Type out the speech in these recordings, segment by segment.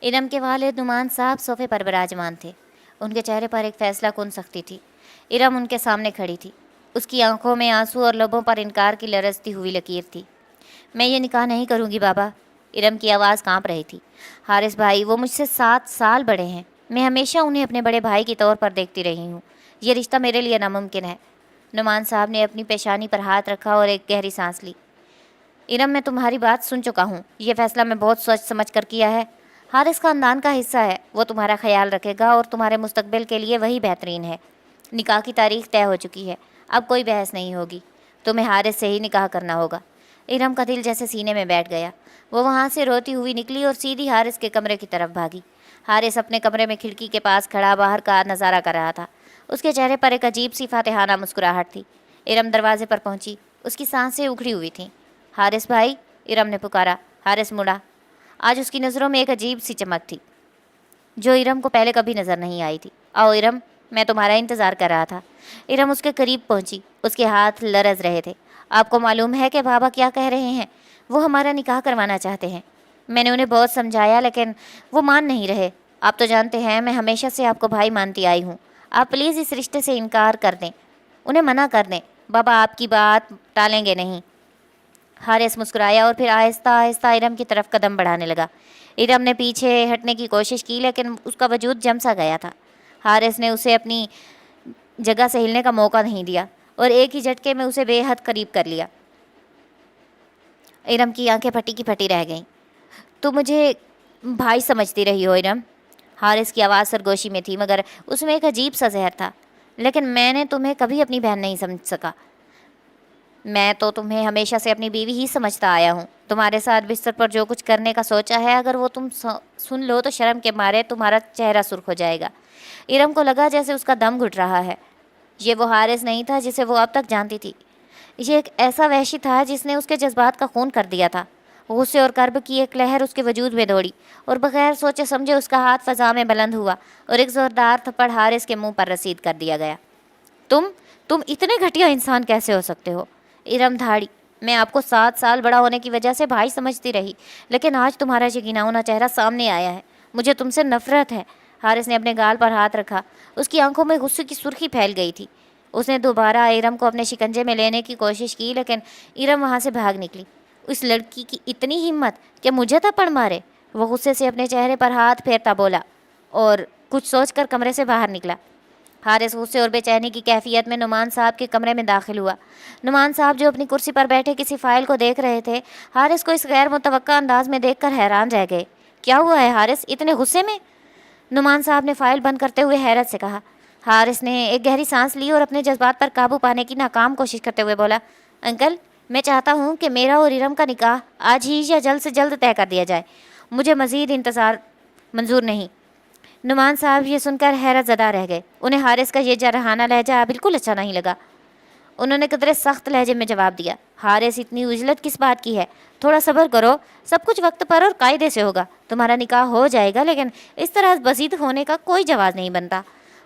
ارم کے والد نعمان صاحب صوفے پر براجمان تھے۔ ان کے چہرے پر ایک فیصلہ کن سختی تھی۔ ارم ان کے سامنے کھڑی تھی۔ اس کی آنکھوں میں آنسو اور لبوں پر انکار کی لرزتی ہوئی لکیر تھی۔ میں یہ نکاح نہیں کروں گی بابا۔ ارم کی آواز کانپ رہی تھی۔ حارث بھائی، وہ مجھ سے 7 سال بڑے ہیں۔ میں ہمیشہ انہیں اپنے بڑے بھائی کے طور پر دیکھتی رہی ہوں۔ یہ رشتہ میرے لیے ناممکن ہے۔ نعمان صاحب نے اپنی پیشانی پر ہاتھ رکھا اور ایک گہری سانس لی۔ ارم، میں تمہاری بات سن چکا ہوں۔ یہ فیصلہ میں بہت سوچ سمجھ کر کیا ہے۔ حارث خاندان کا حصہ ہے، وہ تمہارا خیال رکھے گا اور تمہارے مستقبل کے لیے وہی بہترین ہے۔ نکاح کی تاریخ طے ہو چکی ہے، اب کوئی بحث نہیں ہوگی۔ تمہیں حارث سے ہی نکاح کرنا ہوگا۔ ارم کا دل جیسے سینے میں بیٹھ گیا۔ وہ وہاں سے روتی ہوئی نکلی اور سیدھی حارث کے کمرے کی طرف بھاگی۔ حارث اپنے کمرے میں کھڑکی کے پاس کھڑا باہر کا نظارہ کر رہا تھا۔ اس کے چہرے پر ایک عجیب سی فاتحانہ مسکراہٹ تھی۔ ارم دروازے پر پہنچی۔ اس کی سانسیں اکھڑی ہوئی تھیں۔ حارث بھائی، ارم نے پکارا۔ حارث مڑا۔ آج اس کی نظروں میں ایک عجیب سی چمک تھی جو ارم کو پہلے کبھی نظر نہیں آئی تھی۔ آؤ ارم، میں تمہارا انتظار کر رہا تھا۔ ارم اس کے قریب پہنچی۔ اس کے ہاتھ لرز رہے تھے۔ آپ کو معلوم ہے کہ بابا کیا کہہ رہے ہیں؟ وہ ہمارا نکاح کروانا چاہتے ہیں۔ میں نے انہیں بہت سمجھایا لیکن وہ مان نہیں رہے۔ آپ تو جانتے ہیں میں ہمیشہ سے آپ کو بھائی مانتی آئی ہوں۔ آپ پلیز اس رشتے سے انکار کر دیں، انہیں منع کر دیں۔ بابا آپ کی بات ٹالیں گے نہیں۔ حارث مسکرایا اور پھر آہستہ آہستہ ارم کی طرف قدم بڑھانے لگا۔ ارم نے پیچھے ہٹنے کی کوشش کی لیکن اس کا وجود جم سا گیا تھا۔ حارث نے اسے اپنی جگہ سے ہلنے کا موقع نہیں دیا اور ایک ہی جھٹکے میں اسے بے حد قریب کر لیا۔ ارم کی آنکھیں پھٹی کی پھٹی رہ گئیں۔ تو مجھے بھائی سمجھتی رہی ہو ارم؟ حارث کی آواز سرگوشی میں تھی مگر اس میں ایک عجیب سا زہر تھا۔ لیکن میں نے تمہیں کبھی اپنی بہن نہیں سمجھ سکا۔ میں تو تمہیں ہمیشہ سے اپنی بیوی ہی سمجھتا آیا ہوں۔ تمہارے ساتھ بستر پر جو کچھ کرنے کا سوچا ہے، اگر وہ تم سن لو تو شرم کے مارے تمہارا چہرہ سرخ ہو جائے گا۔ ارم کو لگا جیسے اس کا دم گھٹ رہا ہے۔ یہ وہ حارث نہیں تھا جسے وہ اب تک جانتی تھی۔ یہ ایک ایسا وحشی تھا جس نے اس کے جذبات کا خون کر دیا تھا۔ غصے اور کرب کی ایک لہر اس کے وجود میں دوڑی اور بغیر سوچے سمجھے اس کا ہاتھ فضا میں بلند ہوا اور ایک زوردار تھپڑ حارث کے منہ پر رسید کر دیا گیا۔ تم اتنے گھٹیا انسان کیسے ہو سکتے ہو؟ ارم دھاڑی۔ میں آپ کو 7 سال بڑا ہونے کی وجہ سے بھائی سمجھتی رہی، لیکن آج تمہارا یہ گھناؤنا چہرہ سامنے آیا ہے۔ مجھے تم سے نفرت ہے۔ حارث نے اپنے گال پر ہاتھ رکھا۔ اس کی آنکھوں میں غصے کی سرخی پھیل گئی تھی۔ اس نے دوبارہ ارم کو اپنے شکنجے میں لینے کی کوشش کی لیکن ارم وہاں سے بھاگ نکلی۔ اس لڑکی کی اتنی ہمت کہ مجھے تھپڑ مارے! وہ غصے سے اپنے چہرے پر ہاتھ پھیرتا بولا اور کچھ سوچ کر کمرے سے باہر نکلا۔ حارث غصے اور بے چینی کی کیفیت میں نعمان صاحب کے کمرے میں داخل ہوا۔ نعمان صاحب جو اپنی کرسی پر بیٹھے کسی فائل کو دیکھ رہے تھے، حارث کو اس غیر متوقع انداز میں دیکھ کر حیران رہ گئے۔ کیا ہوا ہے حارث، اتنے غصے میں؟ نعمان صاحب نے فائل بند کرتے ہوئے حیرت سے کہا۔ حارث نے ایک گہری سانس لی اور اپنے جذبات پر قابو پانے کی ناکام کوشش کرتے ہوئے بولا، انکل، میں چاہتا ہوں کہ میرا اور ارم کا نکاح آج ہی یا جلد سے جلد طے کر دیا جائے۔ مجھے مزید انتظار منظور نہیں۔ نعمان صاحب یہ سن کر حیرت زدہ رہ گئے۔ انہیں حارث کا یہ جارحانہ لہجہ بالکل اچھا نہیں لگا۔ انہوں نے قدرے سخت لہجے میں جواب دیا، حارث اتنی عجلت کس بات کی ہے؟ تھوڑا صبر کرو، سب کچھ وقت پر اور قاعدے سے ہوگا۔ تمہارا نکاح ہو جائے گا لیکن اس طرح بزید ہونے کا کوئی جواز نہیں بنتا۔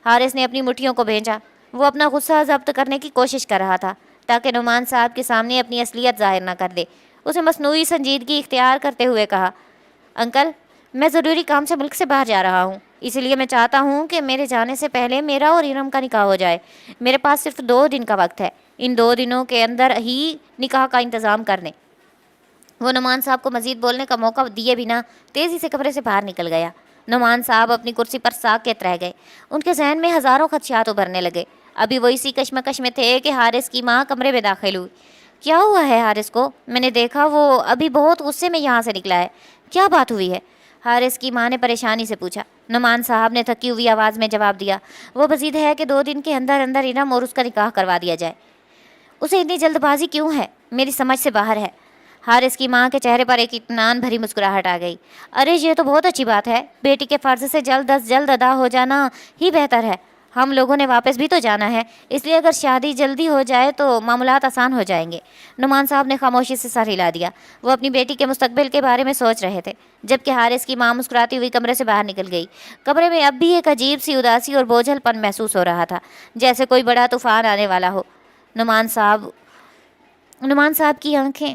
حارث نے اپنی مٹھیوں کو بھینچا۔ وہ اپنا غصہ ضبط کرنے کی کوشش کر رہا تھا تاکہ نعمان صاحب کے سامنے اپنی اصلیت ظاہر نہ کر دے۔ اسے مصنوعی سنجیدگی اختیار کرتے ہوئے کہا، انکل، میں ضروری کام سے ملک سے باہر جا رہا ہوں، اس لیے میں چاہتا ہوں کہ میرے جانے سے پہلے میرا اور ارم کا نکاح ہو جائے۔ میرے پاس صرف 2 دن کا وقت ہے، ان 2 دنوں کے اندر ہی نکاح کا انتظام کر دیں۔ وہ نعمان صاحب کو مزید بولنے کا موقع دیے بنا تیزی سے کمرے سے باہر نکل گیا۔ نعمان صاحب اپنی کرسی پر ساکت رہ گئے۔ ان کے ذہن میں ہزاروں خدشات ابھرنے لگے۔ ابھی وہ اسی کشمکش میں تھے کہ حارث کی ماں کمرے میں داخل ہوئی۔ کیا ہوا ہے حارث کو؟ میں نے دیکھا وہ ابھی بہت غصے میں یہاں سے نکلا ہے۔ کیا بات ہوئی ہے؟ حارث کی ماں نے پریشانی سے پوچھا۔ نعمان صاحب نے تھکی ہوئی آواز میں جواب دیا، وہ مزید ہے کہ 2 دن کے اندر اندر ارم اور اس کا نکاح کروا دیا جائے۔ اسے اتنی جلد بازی کیوں ہے؟ میری سمجھ سے باہر ہے۔ حارث کی ماں کے چہرے پر ایک اطمینان بھری مسکراہٹ آ گئی۔ ارے یہ تو بہت اچھی بات ہے، بیٹی کے فرض سے جلد از جلد ادا ہو جانا ہی بہتر ہے۔ ہم لوگوں نے واپس بھی تو جانا ہے، اس لیے اگر شادی جلدی ہو جائے تو معاملات آسان ہو جائیں گے۔ نعمان صاحب نے خاموشی سے سر ہلا دیا۔ وہ اپنی بیٹی کے مستقبل کے بارے میں سوچ رہے تھے جبکہ حارث کی ماں مسکراتی ہوئی کمرے سے باہر نکل گئی۔ کمرے میں اب بھی ایک عجیب سی اداسی اور بوجھل پن محسوس ہو رہا تھا، جیسے کوئی بڑا طوفان آنے والا ہو۔ نعمان صاحب کی آنکھیں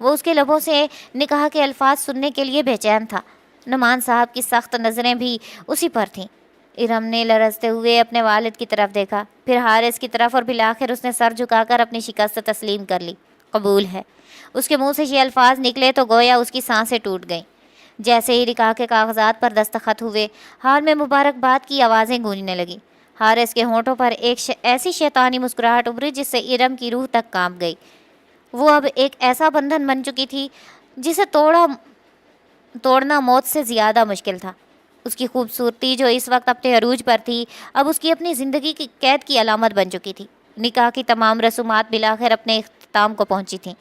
وہ اس کے لبوں سے نکاح کے الفاظ سننے کے لیے بے چین تھا۔ نعمان صاحب کی سخت نظریں بھی اسی پر تھیں۔ ارم نے لرزتے ہوئے اپنے والد کی طرف دیکھا، پھر حارث کی طرف، اور بالآخر اس نے سر جھکا کر اپنی شکست تسلیم کر لی۔ قبول ہے۔ اس کے منہ سے یہ الفاظ نکلے تو گویا اس کی سانسیں ٹوٹ گئیں۔ جیسے ہی نکاح کے کاغذات پر دستخط ہوئے، حال میں مبارکباد کی آوازیں گونجنے لگیں۔ حارث کے ہونٹوں پر ایک ایسی شیطانی مسکراہٹ ابھری جس سے ارم کی روح تک کانپ گئی۔ وہ اب ایک ایسا بندھن بن چکی تھی جسے توڑنا موت سے زیادہ مشکل تھا۔ اس کی خوبصورتی جو اس وقت اپنے عروج پر تھی، اب اس کی اپنی زندگی کی قید کی علامت بن چکی تھی۔ نکاح کی تمام رسومات بالآخر اپنے اختتام کو پہنچی تھیں۔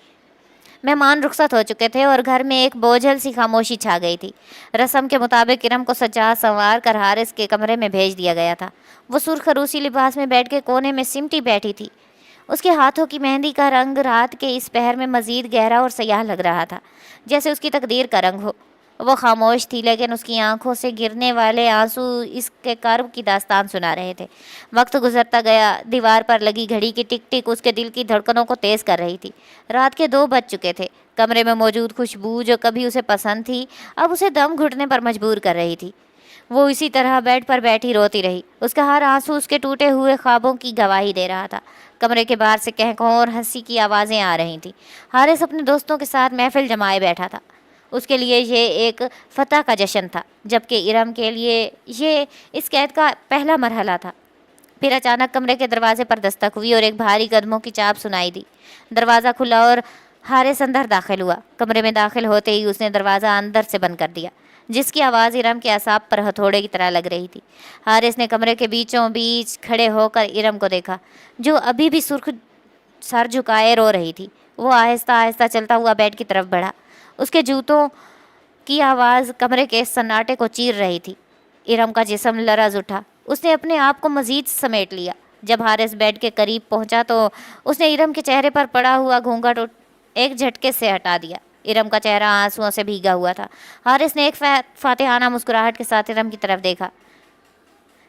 مہمان رخصت ہو چکے تھے اور گھر میں ایک بوجھل سی خاموشی چھا گئی تھی۔ رسم کے مطابق ارم کو سجا سنوار کر حارث کے کمرے میں بھیج دیا گیا تھا۔ وہ سرخ روسی لباس میں بیٹھ کے کونے میں سمٹی بیٹھی تھی۔ اس کے ہاتھوں کی مہندی کا رنگ رات کے اس پہر میں مزید گہرا اور سیاہ لگ رہا تھا، جیسے اس کی تقدیر کا رنگ ہو۔ وہ خاموش تھی، لیکن اس کی آنکھوں سے گرنے والے آنسو اس کے کرب کی داستان سنا رہے تھے۔ وقت گزرتا گیا۔ دیوار پر لگی گھڑی کی ٹک ٹک اس کے دل کی دھڑکنوں کو تیز کر رہی تھی۔ رات کے 2 بج چکے تھے۔ کمرے میں موجود خوشبو جو کبھی اسے پسند تھی، اب اسے دم گھٹنے پر مجبور کر رہی تھی۔ وہ اسی طرح بیڈ پر بیٹھی روتی رہی۔ اس کا ہر آنسو اس کے ٹوٹے ہوئے خوابوں کی گواہی دے رہا تھا۔ کمرے کے باہر سے قہقہوں اور ہنسی کی آوازیں آ رہی تھیں۔ حارث اپنے دوستوں کے ساتھ محفل جمائے بیٹھا تھا۔ اس کے لیے یہ ایک فتح کا جشن تھا، جبکہ ارم کے لیے یہ اس قید کا پہلا مرحلہ تھا۔ پھر اچانک کمرے کے دروازے پر دستک ہوئی اور ایک بھاری قدموں کی چاپ سنائی دی۔ دروازہ کھلا اور حارث اندر داخل ہوا۔ کمرے میں داخل ہوتے ہی اس نے دروازہ اندر سے بند کر دیا، جس کی آواز ارم کے اعصاب پر ہتھوڑے کی طرح لگ رہی تھی۔ حارث نے کمرے کے بیچوں بیچ کھڑے ہو کر ارم کو دیکھا، جو ابھی بھی سرخ سر جھکائے رو رہی تھی۔ وہ آہستہ آہستہ چلتا ہوا بیڈ کی طرف بڑھا۔ اس کے جوتوں کی آواز کمرے کے سناٹے کو چیر رہی تھی۔ ارم کا جسم لرز اٹھا۔ اس نے اپنے آپ کو مزید سمیٹ لیا۔ جب حارث بیڈ کے قریب پہنچا تو اس نے ارم کے چہرے پر پڑا ہوا گھونگھٹ ایک جھٹکے سے ہٹا دیا۔ ارم کا چہرہ آنسوؤں سے بھیگا ہوا تھا۔ حارث نے ایک فاتحانہ مسکراہٹ کے ساتھ ارم کی طرف دیکھا،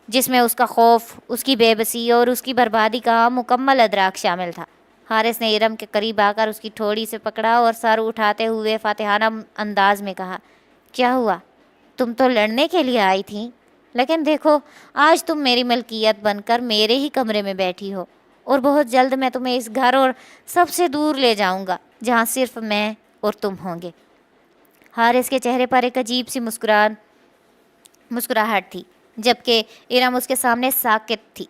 جس میں اس کا خوف، اس کی بے بسی اور اس کی بربادی کا مکمل ادراک شامل تھا۔ حارث نے ارم کے قریب آ کر اس کی ٹھوڑی سے پکڑا اور سر اٹھاتے ہوئے فاتحانہ انداز میں کہا، کیا ہوا؟ تم تو لڑنے کے لیے آئی تھی، لیکن دیکھو آج تم میری ملکیت بن کر میرے ہی کمرے میں بیٹھی ہو، اور بہت جلد میں تمہیں اس گھر اور سب سے دور لے جاؤں گا جہاں صرف میں اور تم ہوں گے۔ حارث کے چہرے پر ایک عجیب سی مسکراہٹ تھی، جبکہ ارم اس کے سامنے ساکت تھی۔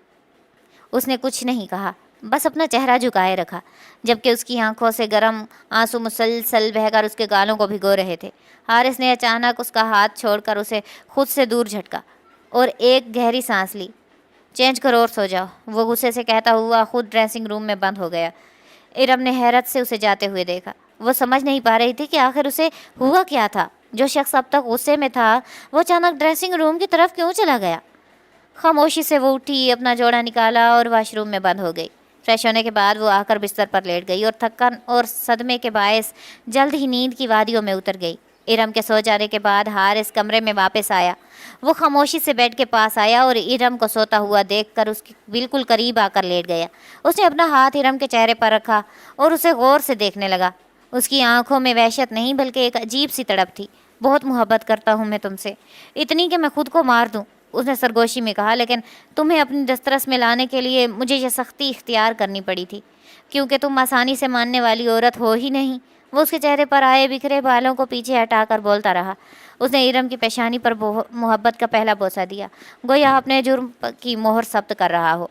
اس نے کچھ نہیں کہا، بس اپنا چہرہ جھکائے رکھا، جبکہ اس کی آنکھوں سے گرم آنسو مسلسل بہہ کر اس کے گالوں کو بھگو رہے تھے۔ حارث نے اچانک اس کا ہاتھ چھوڑ کر اسے خود سے دور جھٹکا اور ایک گہری سانس لی۔ چینج کرو اور سو جاؤ، وہ غصے سے کہتا ہوا خود ڈریسنگ روم میں بند ہو گیا۔ ارم نے حیرت سے اسے جاتے ہوئے دیکھا۔ وہ سمجھ نہیں پا رہی تھی کہ آخر اسے ہوا کیا تھا۔ جو شخص اب تک غصے میں تھا، وہ اچانک ڈریسنگ روم کی طرف کیوں چلا گیا؟ خاموشی سے وہ اٹھی، اپنا جوڑا نکالا اور واش روم میں بند ہو گئی۔ فریش ہونے کے بعد وہ آ کر بستر پر لیٹ گئی اور تھکن اور صدمے کے باعث جلد ہی نیند کی وادیوں میں اتر گئی۔ ارم کے سو جانے کے بعد حارث کمرے میں واپس آیا۔ وہ خاموشی سے بیڈ کے پاس آیا اور ارم کو سوتا ہوا دیکھ کر اس کے بالکل قریب آ کر لیٹ گیا۔ اس نے اپنا ہاتھ ارم کے چہرے پر رکھا اور اسے غور سے دیکھنے لگا۔ اس کی آنکھوں میں وحشت نہیں بلکہ ایک عجیب سی تڑپ تھی۔ بہت محبت کرتا ہوں میں تم سے، اتنی کہ میں خود کو مار دوں، اس نے سرگوشی میں کہا، لیکن تمہیں اپنی دسترس میں لانے کے لیے مجھے یہ سختی اختیار کرنی پڑی تھی، کیونکہ تم آسانی سے ماننے والی عورت ہو ہی نہیں۔ وہ اس کے چہرے پر آئے بکھرے بالوں کو پیچھے ہٹا کر بولتا رہا۔ اس نے ارم کی پیشانی پر محبت کا پہلا بوسہ دیا، گویا اپنے جرم کی مہر ثبت کر رہا ہو۔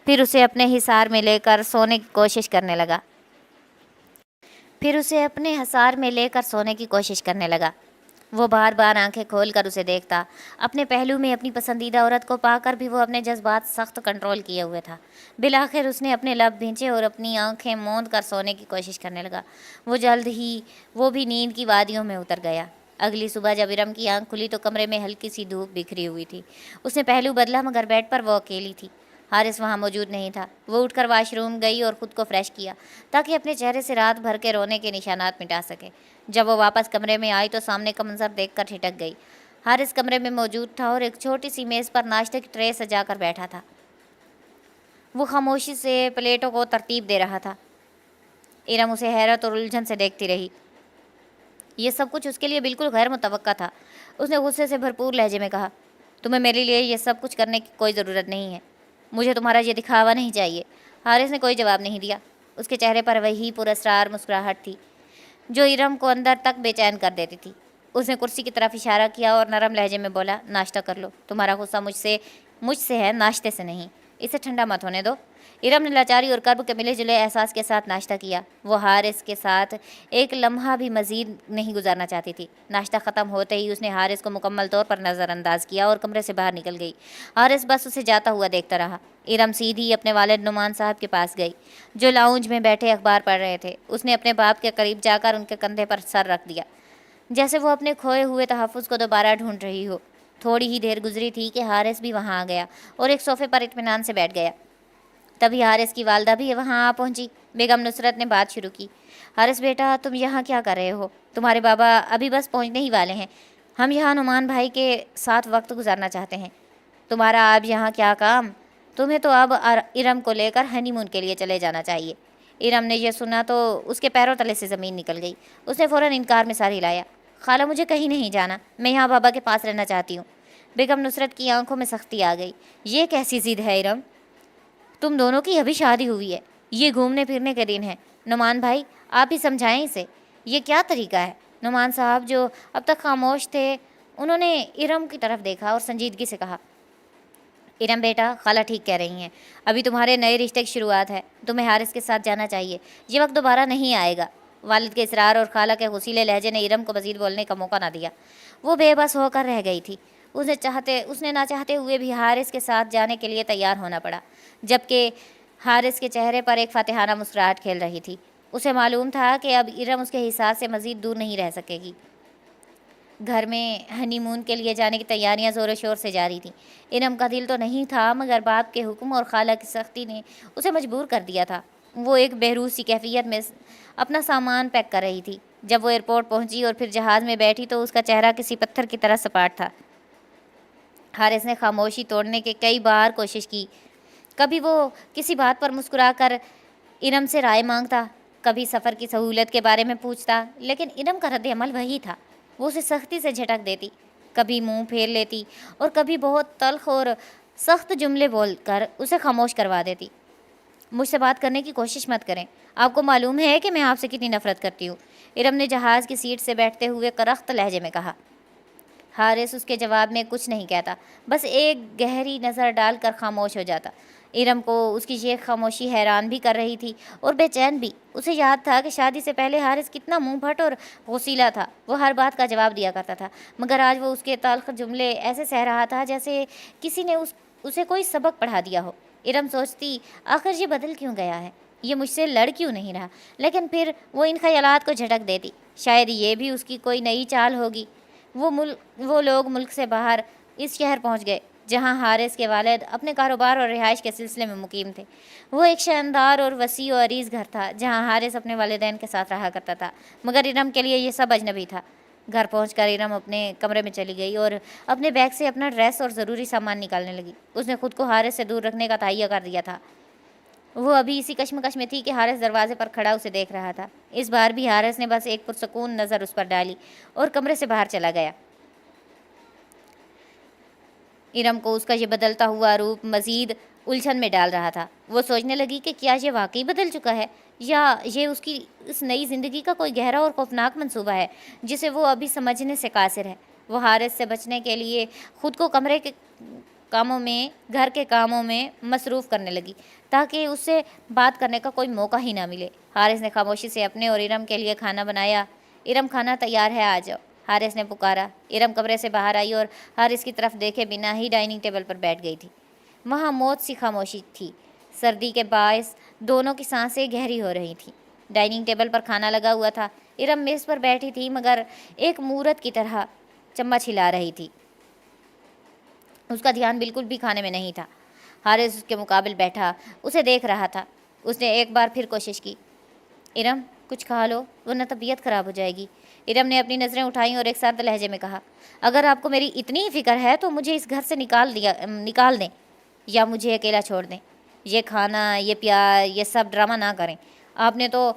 پھر اسے اپنے حصار میں لے کر سونے کی کوشش کرنے لگا۔ وہ بار بار آنکھیں کھول کر اسے دیکھتا۔ اپنے پہلو میں اپنی پسندیدہ عورت کو پا کر بھی وہ اپنے جذبات سخت کنٹرول کیے ہوئے تھا۔ بالآخر اس نے اپنے لب بھینچے اور اپنی آنکھیں موند کر سونے کی کوشش کرنے لگا۔ وہ جلد ہی وہ بھی نیند کی وادیوں میں اتر گیا۔ اگلی صبح جب ارم کی آنکھ کھلی تو کمرے میں ہلکی سی دھوپ بکھری ہوئی تھی۔ اس نے پہلو بدلا مگر بیڈ پر وہ اکیلی تھی۔ حارث وہاں موجود نہیں تھا۔ وہ اٹھ کر واش روم گئی اور خود کو فریش کیا تاکہ اپنے چہرے سے رات بھر کے رونے کے نشانات مٹا سکے۔ جب وہ واپس کمرے میں آئی تو سامنے کا منظر دیکھ کر ٹھٹک گئی۔ حارث کمرے میں موجود تھا اور ایک چھوٹی سی میز پر ناشتے کی ٹرے سجا کر بیٹھا تھا۔ وہ خاموشی سے پلیٹوں کو ترتیب دے رہا تھا۔ ارم اسے حیرت اور الجھن سے دیکھتی رہی۔ یہ سب کچھ اس کے لیے بالکل غیر متوقع تھا۔ اس نے غصے سے بھرپور لہجے میں کہا، تمہیں میرے لیے یہ سب کچھ کرنے کی کوئی ضرورت نہیں ہے، مجھے تمہارا یہ دکھاوا نہیں چاہیے۔ حارث نے کوئی جواب نہیں دیا۔ اس کے چہرے پر وہی پراسرار مسکراہٹ تھی جو ارم کو اندر تک بے چین کر دیتی تھی۔ اس نے کرسی کی طرف اشارہ کیا اور نرم لہجے میں بولا، ناشتہ کر لو، تمہارا غصہ مجھ سے ہے، ناشتے سے نہیں، اسے ٹھنڈا مت ہونے دو۔ ارم نے لاچاری اور کرب کے ملے جلے احساس کے ساتھ ناشتہ کیا۔ وہ حارث کے ساتھ ایک لمحہ بھی مزید نہیں گزارنا چاہتی تھی۔ ناشتہ ختم ہوتے ہی اس نے حارث کو مکمل طور پر نظر انداز کیا اور کمرے سے باہر نکل گئی۔ حارث بس اسے جاتا ہوا دیکھتا رہا۔ ارم سیدھی اپنے والد نعمان صاحب کے پاس گئی جو لاؤنج میں بیٹھے اخبار پڑھ رہے تھے۔ اس نے اپنے باپ کے قریب جا کر ان کے کندھے پر سر رکھ دیا جیسے وہ اپنے کھوئے ہوئے تحفظ کو دوبارہ ڈھونڈ رہی ہو۔ تھوڑی ہی دیر گزری تھی کہ حارث بھی وہاں آ گیا اور ایک صوفے پر اطمینان سے بیٹھ گیا۔ تبھی حارث کی والدہ بھی وہاں آ پہنچی۔ بیگم نصرت نے بات شروع کی، حارث بیٹا، تم یہاں کیا کر رہے ہو؟ تمہارے بابا ابھی بس پہنچنے ہی والے ہیں، ہم یہاں نعمان بھائی کے ساتھ وقت گزارنا چاہتے ہیں۔ تمہارا اب یہاں کیا کام؟ تمہیں تو اب ارم کو لے کر ہنی مون کے لیے چلے جانا چاہیے۔ ارم نے یہ سنا تو اس کے پیروں تلے سے زمین نکل گئی۔ اس نے فوراً انکار میں سر ہلایا، خالہ مجھے کہیں نہیں جانا، میں یہاں بابا کے پاس رہنا چاہتی ہوں۔ بیگم نصرت کی آنکھوں میں سختی آ گئی۔ یہ کیسی ضد ہے ارم؟ تم دونوں کی ابھی شادی ہوئی ہے، یہ گھومنے پھرنے کے دن ہے۔ نعمان بھائی آپ ہی سمجھائیں اسے، یہ کیا طریقہ ہے؟ نعمان صاحب جو اب تک خاموش تھے انہوں نے ارم کی طرف دیکھا اور سنجیدگی سے کہا، ارم بیٹا، خالہ ٹھیک کہہ رہی ہیں، ابھی تمہارے نئے رشتے کی شروعات ہے، تمہیں حارث کے ساتھ جانا چاہیے، یہ وقت دوبارہ نہیں آئے گا۔ والد کے اصرار اور خالہ کے غصیلے لہجے نے ارم کو مزید بولنے کا موقع نہ دیا۔ وہ بے بس ہو کر رہ گئی تھی۔ اس نے نہ چاہتے ہوئے بھی حارث کے ساتھ جانے کے لیے تیار ہونا پڑا، جبکہ حارث کے چہرے پر ایک فاتحانہ مسکراہٹ کھیل رہی تھی۔ اسے معلوم تھا کہ اب ارم اس کے حساب سے مزید دور نہیں رہ سکے گی۔ گھر میں ہنی مون کے لیے جانے کی تیاریاں زور و شور سے جاری تھیں۔ ارم کا دل تو نہیں تھا، مگر باپ کے حکم اور خالہ کی سختی نے اسے مجبور کر دیا تھا۔ وہ ایک بہروز سی کیفیت میں اپنا سامان پیک کر رہی تھی۔ جب وہ ایئرپورٹ پہنچی اور پھر جہاز میں بیٹھی تو اس کا چہرہ کسی پتھر کی طرح سپاٹ تھا۔ حارث نے خاموشی توڑنے کی کئی بار کوشش کی، کبھی وہ کسی بات پر مسکرا کر ارم سے رائے مانگتا، کبھی سفر کی سہولت کے بارے میں پوچھتا، لیکن ارم کا رد عمل وہی تھا۔ وہ اسے سختی سے جھٹک دیتی، کبھی منہ پھیر لیتی اور کبھی بہت تلخ اور سخت جملے بول کر اسے خاموش کروا دیتی۔ مجھ سے بات کرنے کی کوشش مت کریں، آپ کو معلوم ہے کہ میں آپ سے کتنی نفرت کرتی ہوں، ارم نے جہاز کی سیٹ سے بیٹھتے ہوئے کرخت لہجے میں کہا۔ حارث اس کے جواب میں کچھ نہیں کہتا، بس ایک گہری نظر ڈال کر خاموش ہو جاتا۔ ارم کو اس کی یہ خاموشی حیران بھی کر رہی تھی اور بے چین بھی۔ اسے یاد تھا کہ شادی سے پہلے حارث کتنا منہ پھٹ اور غصیلا تھا، وہ ہر بات کا جواب دیا کرتا تھا، مگر آج وہ اس کے تلخ جملے ایسے سہ رہا تھا جیسے کسی نے اسے کوئی سبق پڑھا دیا ہو۔ ارم سوچتی، آخر یہ بدل کیوں گیا ہے، یہ مجھ سے لڑ کیوں نہیں رہا؟ لیکن پھر وہ ان خیالات کو جھٹک دیتی، شاید یہ بھی اس کی کوئی نئی چال ہوگی۔ وہ لوگ ملک سے باہر اس شہر پہنچ گئے جہاں حارث کے والد اپنے کاروبار اور رہائش کے سلسلے میں مقیم تھے۔ وہ ایک شاندار اور وسیع و عریض گھر تھا جہاں حارث اپنے والدین کے ساتھ رہا کرتا تھا، مگر ارم کے لیے یہ سب اجنبی تھا۔ گھر پہنچ کر ارم اپنے کمرے میں چلی گئی اور اپنے بیگ سے اپنا ڈریس اور ضروری سامان نکالنے لگی۔ اس نے خود کو حارث سے دور رکھنے کا تہیہ کر دیا تھا۔ وہ ابھی اسی کشمکش میں تھی کہ حارث دروازے پر کھڑا اسے دیکھ رہا تھا۔ اس بار بھی حارث نے بس ایک پرسکون نظر اس پر ڈالی اور کمرے سے باہر چلا گیا۔ ارم کو اس کا یہ بدلتا ہوا روپ مزید الجھن میں ڈال رہا تھا۔ وہ سوچنے لگی کہ کیا یہ واقعی بدل چکا ہے یا یہ اس کی اس نئی زندگی کا کوئی گہرا اور خوفناک منصوبہ ہے جسے وہ ابھی سمجھنے سے قاصر ہے۔ وہ حارث سے بچنے کے لیے خود کو کمرے کے کاموں میں، گھر کے کاموں میں مصروف کرنے لگی تاکہ اس سے بات کرنے کا کوئی موقع ہی نہ ملے۔ حارث نے خاموشی سے اپنے اور ارم کے لیے کھانا بنایا۔ ارم کھانا تیار ہے، آ جاؤ، حارث نے پکارا۔ ارم کمرے سے باہر آئی اور حارث کی طرف دیکھے بنا ہی ڈائننگ ٹیبل پر بیٹھ گئی تھی۔ وہاں موت سی خاموشی تھی، سردی کے باعث دونوں کی سانسیں گہری ہو رہی تھیں۔ ڈائننگ ٹیبل پر کھانا لگا ہوا تھا۔ ارم میز پر بیٹھی تھی مگر ایک مورت کی طرح چمچ ہلا رہی تھی، اس کا دھیان بالکل بھی کھانے میں نہیں تھا۔ حارث اس کے مقابل بیٹھا اسے دیکھ رہا تھا۔ اس نے ایک بار پھر کوشش کی، ارم کچھ کھا لو ورنہ طبیعت خراب ہو جائے گی۔ ارم نے اپنی نظریں اٹھائیں اور ایک سرد لہجے میں کہا، اگر آپ کو میری اتنی ہی فکر ہے تو مجھے اس گھر سے نکال دیں یا مجھے اکیلا چھوڑ دیں۔ یہ کھانا، یہ پیار، یہ سب ڈرامہ نہ کریں۔ آپ نے تو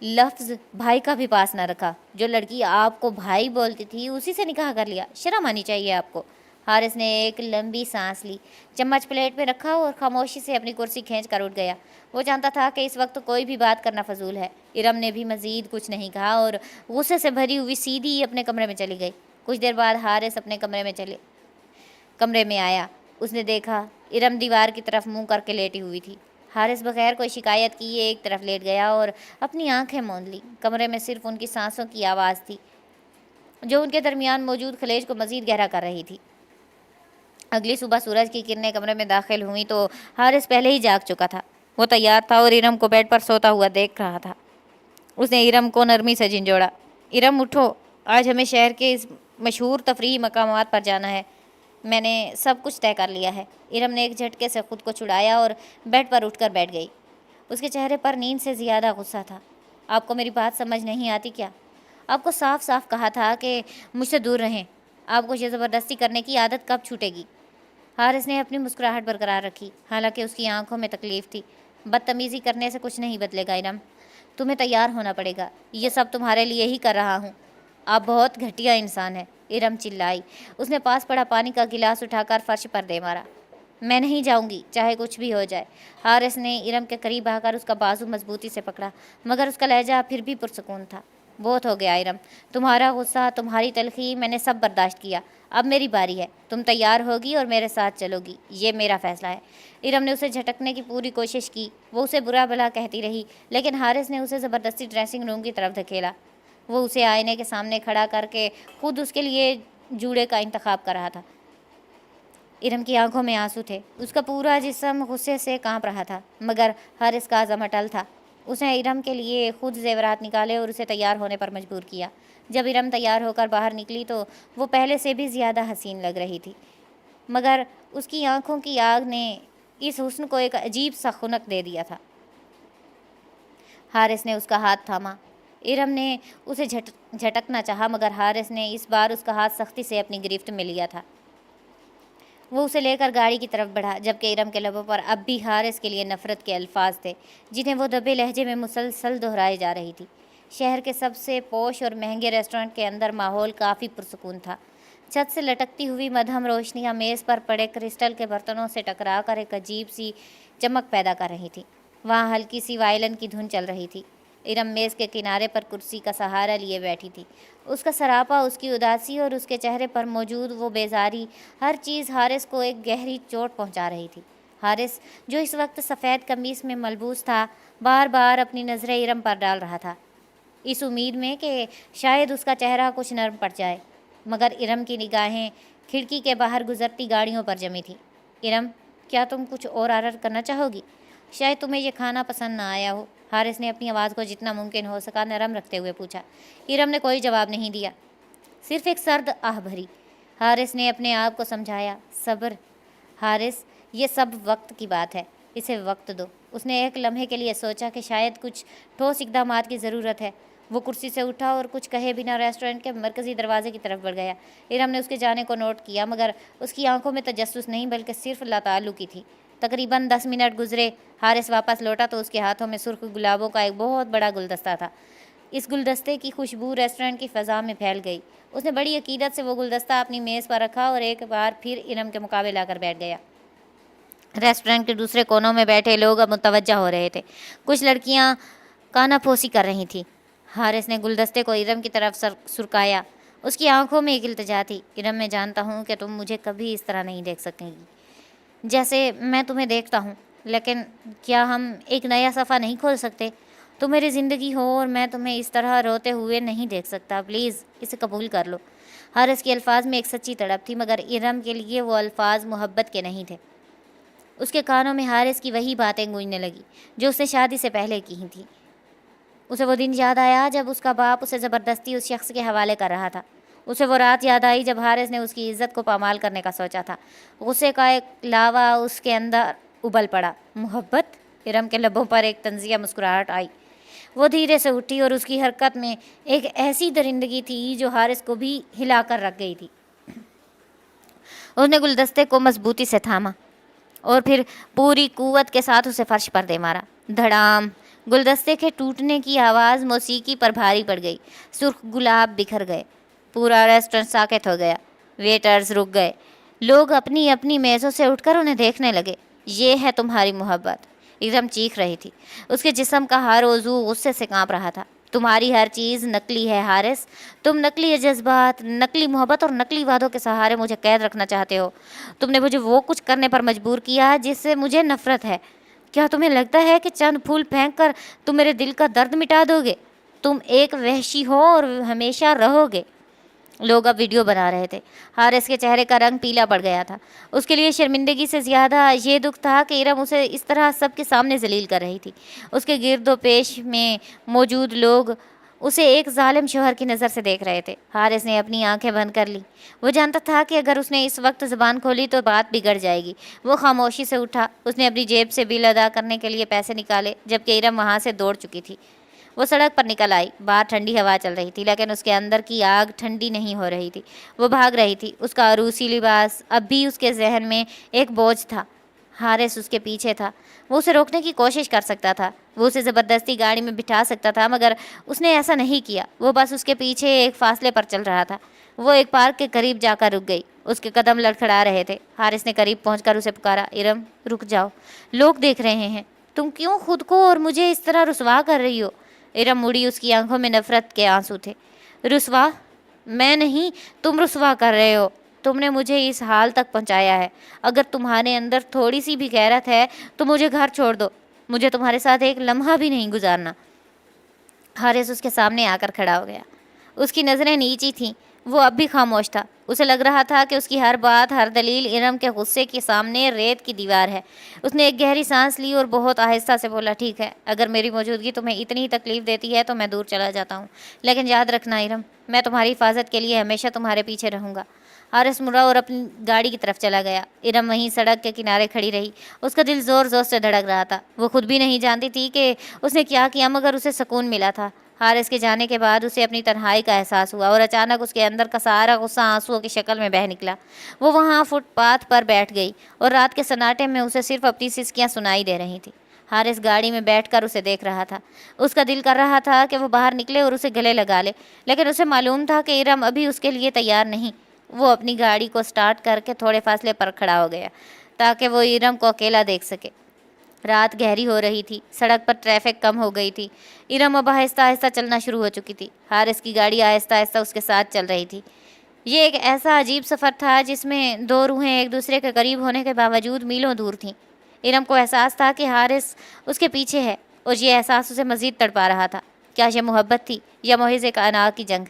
لفظ بھائی کا بھی پاس نہ رکھا، جو لڑکی آپ کو بھائی بولتی تھی اسی سے نکاح کر لیا، شرم آنی چاہیے آپ کو۔ حارث نے ایک لمبی سانس لی، چمچ پلیٹ پہ رکھا اور خاموشی سے اپنی کرسی کھینچ کر اٹھ گیا۔ وہ جانتا تھا کہ اس وقت کوئی بھی بات کرنا فضول ہے۔ ارم نے بھی مزید کچھ نہیں کہا اور غصے سے بھری ہوئی سیدھی اپنے کمرے میں چلی گئی۔ کچھ دیر بعد حارث اپنے کمرے میں آیا۔ اس نے دیکھا ارم دیوار کی طرف منہ کر کے لیٹی ہوئی تھی۔ حارث بغیر کوئی شکایت کیے ایک طرف لیٹ گیا اور اپنی آنکھیں موند لی۔ کمرے میں صرف ان کی سانسوں کی آواز تھی جو ان کے درمیان موجود خلیج کو مزید گہرا کر رہی تھی۔ اگلی صبح سورج کی کرنیں کمرے میں داخل ہوئیں تو حارث پہلے ہی جاگ چکا تھا۔ وہ تیار تھا اور ارم کو بیڈ پر سوتا ہوا دیکھ رہا تھا۔ اس نے ارم کو نرمی سے جھنجھوڑا، ارم اٹھو، آج ہمیں شہر کے اس مشہور تفریحی مقامات پر جانا ہے، میں نے سب کچھ طے کر لیا ہے۔ ارم نے ایک جھٹکے سے خود کو چھڑایا اور بیڈ پر اٹھ کر بیٹھ گئی۔ اس کے چہرے پر نیند سے زیادہ غصہ تھا۔ آپ کو میری بات سمجھ نہیں آتی کیا؟ آپ کو صاف صاف کہا تھا کہ مجھ سے دور رہیں۔ آپ کو یہ زبردستی کرنے کی عادت کب چھوٹے گی؟ حارث نے اپنی مسکراہٹ برقرار رکھی، حالانکہ اس کی آنکھوں میں تکلیف تھی۔ بدتمیزی کرنے سے کچھ نہیں بدلے گا ارم، تمہیں تیار ہونا پڑے گا، یہ سب تمہارے لیے ہی کر رہا ہوں۔ آپ بہت گھٹیا انسان ہیں، ارم چلائی۔ اس نے پاس پڑا پانی کا گلاس اٹھا کر فرش پر دے مارا۔ میں نہیں جاؤں گی چاہے کچھ بھی ہو جائے۔ حارث نے ارم کے قریب آ کر اس کا بازو مضبوطی سے پکڑا، مگر اس کا لہجہ پھر بھی پرسکون تھا۔ بہت ہو گیا ارم، تمہارا غصہ، تمہاری تلخی میں نے سب برداشت کیا، اب میری باری ہے، تم تیار ہوگی اور میرے ساتھ چلو گی، یہ میرا فیصلہ ہے۔ ارم نے اسے جھٹکنے کی پوری کوشش کی، وہ اسے برا بھلا کہتی رہی، لیکن حارث نے اسے زبردستی ڈریسنگ روم کی طرف دھکیلا۔ وہ اسے آئینے کے سامنے کھڑا کر کے خود اس کے لیے جوڑے کا انتخاب کر رہا تھا۔ ارم کی آنکھوں میں آنسو تھے، اس کا پورا جسم غصے سے کانپ رہا تھا، مگر حارث کا عزم اٹل تھا۔ اس نے ارم کے لیے خود زیورات نکالے اور اسے تیار ہونے پر مجبور کیا۔ جب ارم تیار ہو کر باہر نکلی تو وہ پہلے سے بھی زیادہ حسین لگ رہی تھی، مگر اس کی آنکھوں کی آگ نے اس حسن کو ایک عجیب سا خنک دے دیا تھا۔ حارث نے اس کا ہاتھ تھاما۔ ارم نے اسے جھٹکنا چاہا، مگر حارث نے اس بار اس کا ہاتھ سختی سے اپنی گرفت میں لیا تھا۔ وہ اسے لے کر گاڑی کی طرف بڑھا، جبکہ ارم کے لبوں پر اب بھی حارث کے لیے نفرت کے الفاظ تھے، جنہیں وہ دبے لہجے میں مسلسل دہرائے جا رہی تھی۔ شہر کے سب سے پوش اور مہنگے ریسٹورنٹ کے اندر ماحول کافی پرسکون تھا۔ چھت سے لٹکتی ہوئی مدھم روشنیاں میز پر پڑے کرسٹل کے برتنوں سے ٹکرا کر ایک عجیب سی چمک پیدا کر رہی تھی۔ وہاں ہلکی سی وائلن کی دھن چل رہی تھی۔ ارم میز کے کنارے پر کرسی کا سہارا لیے بیٹھی تھی۔ اس کا سراپا، اس کی اداسی اور اس کے چہرے پر موجود وہ بیزاری، ہر چیز حارث کو ایک گہری چوٹ پہنچا رہی تھی۔ حارث، جو اس وقت سفید قمیص میں ملبوس تھا، بار بار اپنی نظریں ارم پر ڈال رہا تھا، اس امید میں کہ شاید اس کا چہرہ کچھ نرم پڑ جائے، مگر ارم کی نگاہیں کھڑکی کے باہر گزرتی گاڑیوں پر جمی تھیں۔ ارم، کیا تم کچھ اور آرڈر کرنا چاہو گی؟ شاید تمہیں یہ کھانا پسند نہ آیا ہو، حارث نے اپنی آواز کو جتنا ممکن ہو سکا نرم رکھتے ہوئے پوچھا۔ ارم نے کوئی جواب نہیں دیا، صرف ایک سرد آہ بھری۔ حارث نے اپنے آپ کو سمجھایا، صبر حارث، یہ سب وقت کی بات ہے، اسے وقت دو۔ اس نے ایک لمحے کے لیے سوچا کہ شاید کچھ ٹھوس اقدامات کی ضرورت ہے۔ وہ کرسی سے اٹھا اور کچھ کہے بنا ریسٹورنٹ کے مرکزی دروازے کی طرف بڑھ گیا۔ ارم نے اس کے جانے کو نوٹ کیا، مگر اس کی آنکھوں میں تجسس نہیں بلکہ صرف لاتعلقی تھی۔ تقریباً 10 منٹ گزرے۔ حارث واپس لوٹا تو اس کے ہاتھوں میں سرخ گلابوں کا ایک بہت بڑا گلدستہ تھا۔ اس گلدستے کی خوشبو ریسٹورنٹ کی فضا میں پھیل گئی۔ اس نے بڑی عقیدت سے وہ گلدستہ اپنی میز پر رکھا اور ایک بار پھر ارم کے مقابل آ کر بیٹھ گیا۔ ریسٹورنٹ کے دوسرے کونوں میں بیٹھے لوگ اب متوجہ ہو رہے تھے۔ کچھ لڑکیاں کانا پھوسی کر رہی تھیں۔ حارث نے گلدستے کو ارم کی طرف سرکایا۔ اس کی آنکھوں میں ایک التجا تھی۔ ارم، میں جانتا ہوں کہ تم مجھے کبھی اس طرح نہیں دیکھ سکیں گی جیسے میں تمہیں دیکھتا ہوں، لیکن کیا ہم ایک نیا صفحہ نہیں کھول سکتے؟ تم میری زندگی ہو اور میں تمہیں اس طرح روتے ہوئے نہیں دیکھ سکتا، پلیز اسے قبول کر لو۔ حارث کے الفاظ میں ایک سچی تڑپ تھی، مگر ارم کے لیے وہ الفاظ محبت کے نہیں تھے۔ اس کے کانوں میں حارث کی وہی باتیں گونجنے لگی جو اس نے شادی سے پہلے کی تھیں۔ اسے وہ دن یاد آیا جب اس کا باپ اسے زبردستی اس شخص کے حوالے کر رہا تھا۔ اسے وہ رات یاد آئی جب حارث نے اس کی عزت کو پامال کرنے کا سوچا تھا۔ غصے کا ایک لاوا اس کے اندر ابل پڑا۔ محبت؟ ارم کے لبوں پر ایک طنزیہ مسکراہٹ آئی۔ وہ دھیرے سے اٹھی اور اس کی حرکت میں ایک ایسی درندگی تھی جو حارث کو بھی ہلا کر رکھ گئی تھی۔ اس نے گلدستے کو مضبوطی سے تھاما اور پھر پوری قوت کے ساتھ اسے فرش پر دے مارا۔ دھڑام! گلدستے کے ٹوٹنے کی آواز موسیقی پر بھاری پڑ گئی، سرخ گلاب بکھر گئے، پورا ریسٹورنٹ ساکت ہو گیا، ویٹرز رک گئے، لوگ اپنی اپنی میزوں سے اٹھ کر انہیں دیکھنے لگے۔ یہ ہے تمہاری محبت، ایرم چیخ رہی تھی، اس کے جسم کا ہر عضو غصے سے کانپ رہا تھا۔ تمہاری ہر چیز نقلی ہے حارث، تم نقلی جذبات، نقلی محبت اور نقلی وعدوں کے سہارے مجھے قید رکھنا چاہتے ہو۔ تم نے مجھے وہ کچھ کرنے پر مجبور کیا جس سے مجھے نفرت ہے۔ کیا تمہیں لگتا ہے کہ چند پھول پھینک کر تم میرے دل کا درد مٹا دو گے؟ تم ایک وحشی ہو اور ہمیشہ رہو گے۔ لوگ اب ویڈیو بنا رہے تھے۔ حارث کے چہرے کا رنگ پیلا پڑ گیا تھا۔ اس کے لیے شرمندگی سے زیادہ یہ دکھ تھا کہ ایرم اسے اس طرح سب کے سامنے ذلیل کر رہی تھی۔ اس کے گرد و پیش میں موجود لوگ اسے ایک ظالم شوہر کی نظر سے دیکھ رہے تھے۔ حارث نے اپنی آنکھیں بند کر لی۔ وہ جانتا تھا کہ اگر اس نے اس وقت زبان کھولی تو بات بگڑ جائے گی۔ وہ خاموشی سے اٹھا۔ اس نے اپنی جیب سے بل ادا کرنے کے لیے پیسے نکالے، جبکہ ایرم وہاں سے دوڑ چکی تھی۔ وہ سڑک پر نکل آئی۔ باہر ٹھنڈی ہوا چل رہی تھی، لیکن اس کے اندر کی آگ ٹھنڈی نہیں ہو رہی تھی۔ وہ بھاگ رہی تھی۔ اس کا عروسی لباس اب بھی اس کے ذہن میں ایک بوجھ تھا۔ حارث اس کے پیچھے تھا۔ وہ اسے روکنے کی کوشش کر سکتا تھا، وہ اسے زبردستی گاڑی میں بٹھا سکتا تھا، مگر اس نے ایسا نہیں کیا۔ وہ بس اس کے پیچھے ایک فاصلے پر چل رہا تھا۔ وہ ایک پارک کے قریب جا کر رک گئی۔ اس کے قدم لڑکھڑا رہے تھے۔ حارث نے قریب پہنچ کر اسے پکارا، ایرم رک جاؤ، لوگ دیکھ رہے ہیں۔ تم کیوں خود کو اور مجھے اس طرح رسوا کر رہی ہو؟ ایرم مڑی، اس کی آنکھوں میں نفرت کے آنسو تھے۔ رسوا؟ میں نہیں، تم رسوا کر رہے ہو۔ تم نے مجھے اس حال تک پہنچایا ہے۔ اگر تمہارے اندر تھوڑی سی بھی غیرت ہے تو مجھے گھر چھوڑ دو، مجھے تمہارے ساتھ ایک لمحہ بھی نہیں گزارنا۔ حارث اس کے سامنے آ کر کھڑا ہو گیا۔ اس کی نظریں نیچی تھیں، وہ اب بھی خاموش تھا۔ اسے لگ رہا تھا کہ اس کی ہر بات، ہر دلیل ایرم کے غصے کے سامنے ریت کی دیوار ہے۔ اس نے ایک گہری سانس لی اور بہت آہستہ سے بولا، ٹھیک ہے، اگر میری موجودگی تمہیں اتنی تکلیف دیتی ہے تو میں دور چلا جاتا ہوں، لیکن یاد رکھنا ایرم، میں تمہاری حفاظت کے لیے ہمیشہ تمہارے پیچھے رہوں گا۔ حارث مڑا اور اپنی گاڑی کی طرف چلا گیا۔ ایرم وہیں سڑک کے کنارے کھڑی رہی۔ اس کا دل زور زور سے دھڑک رہا تھا۔ وہ خود بھی نہیں جانتی تھی کہ اس نے کیا کیا، مگر اسے سکون ملا تھا۔ حارث کے جانے کے بعد اسے اپنی تنہائی کا احساس ہوا اور اچانک اس کے اندر کا سارا غصہ آنسوؤں کی شکل میں بہہ نکلا۔ وہ وہاں فٹ پاتھ پر بیٹھ گئی اور رات کے سناٹے میں اسے صرف اپنی سسکیاں سنائی دے رہی تھیں۔ حارث گاڑی میں بیٹھ کر اسے دیکھ رہا تھا۔ اس کا دل کر رہا تھا کہ وہ باہر نکلے اور اسے گلے لگا لے، لیکن اسے معلوم تھا کہ ایرم ابھی اس کے لیے تیار نہیں۔ وہ اپنی گاڑی کو سٹارٹ کر کے تھوڑے فاصلے پر کھڑا ہو گیا تاکہ وہ ایرم کو اکیلا دیکھ سکے۔ رات گہری ہو رہی تھی، سڑک پر ٹریفک کم ہو گئی تھی۔ ایرم اب آہستہ آہستہ چلنا شروع ہو چکی تھی۔ حارث کی گاڑی آہستہ آہستہ اس کے ساتھ چل رہی تھی۔ یہ ایک ایسا عجیب سفر تھا جس میں دو روحیں ایک دوسرے کے قریب ہونے کے باوجود میلوں دور تھیں۔ ایرم کو احساس تھا کہ حارث اس کے پیچھے ہے اور یہ احساس اسے مزید تڑپا رہا تھا۔ کیا یہ محبت تھی یا محض ایک انا کی جنگ؟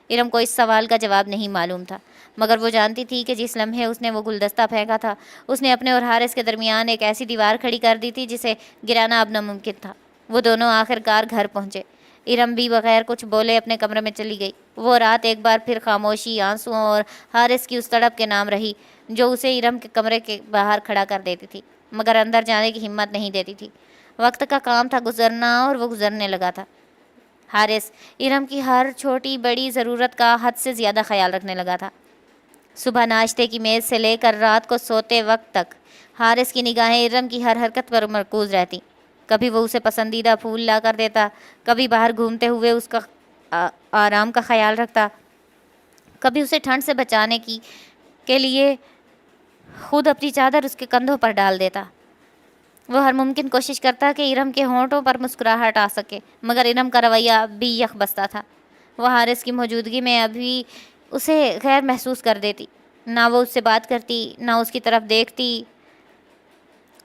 ایرم کو اس سوال کا جواب نہیں معلوم تھا، مگر وہ جانتی تھی کہ جس لمحے اس نے وہ گلدستہ پھینکا تھا، اس نے اپنے اور حارث کے درمیان ایک ایسی دیوار کھڑی کر دی تھی جسے گرانا اب ناممکن تھا۔ وہ دونوں آخر کار گھر پہنچے۔ ایرم بھی بغیر کچھ بولے اپنے کمرے میں چلی گئی۔ وہ رات ایک بار پھر خاموشی، آنسوؤں اور حارث کی اس تڑپ کے نام رہی جو اسے ایرم کے کمرے کے باہر کھڑا کر دیتی تھی، مگر اندر جانے کی ہمت نہیں دیتی تھی۔ وقت کا کام تھا گزرنا اور وہ گزرنے لگا تھا۔ حارث ایرم کی ہر چھوٹی بڑی ضرورت کا حد سے زیادہ خیال رکھنے لگا تھا۔ صبح ناشتے کی میز سے لے کر رات کو سوتے وقت تک حارث کی نگاہیں ایرم کی ہر حرکت پر مرکوز رہتی۔ کبھی وہ اسے پسندیدہ پھول لا کر دیتا، کبھی باہر گھومتے ہوئے اس کا آرام کا خیال رکھتا، کبھی اسے ٹھنڈ سے بچانے کے لیے خود اپنی چادر اس کے کندھوں پر ڈال دیتا۔ وہ ہر ممکن کوشش کرتا کہ ایرم کے ہونٹوں پر مسکراہٹ آ سکے، مگر ایرم کا رویہ اب بھی یک بستہ تھا۔ وہ حارث کی موجودگی میں ابھی اسے غیر محسوس کر دیتی۔ نہ وہ اس سے بات کرتی، نہ اس کی طرف دیکھتی